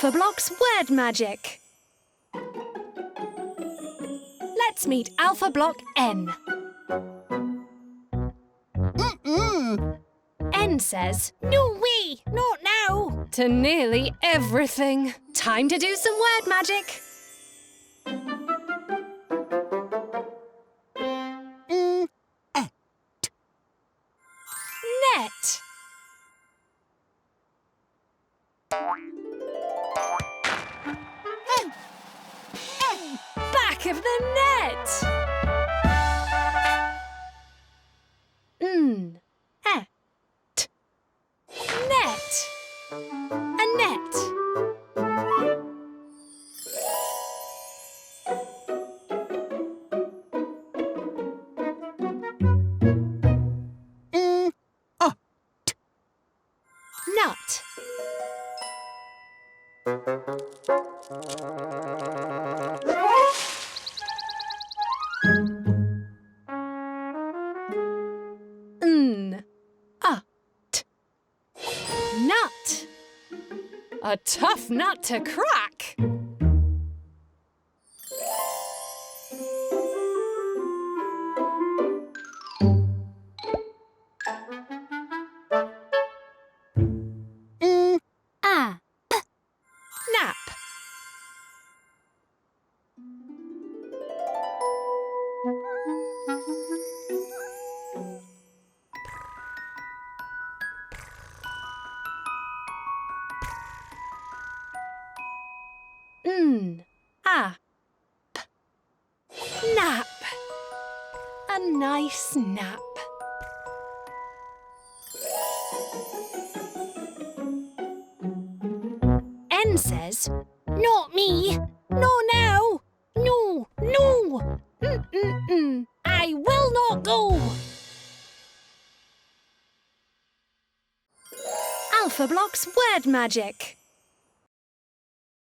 Alphablocks Word Magic. Let's meet Alphablock N. N says, "No way! Not now!" to nearly everything. Time to do some word magic. Net. Back of the net. Net. Net. A net. Nut. Nut. A tough nut to crack. Nap. Nap. A nice nap. N says, "Not me! Not now! No, no! I will not go!" Alphablocks Word Magic.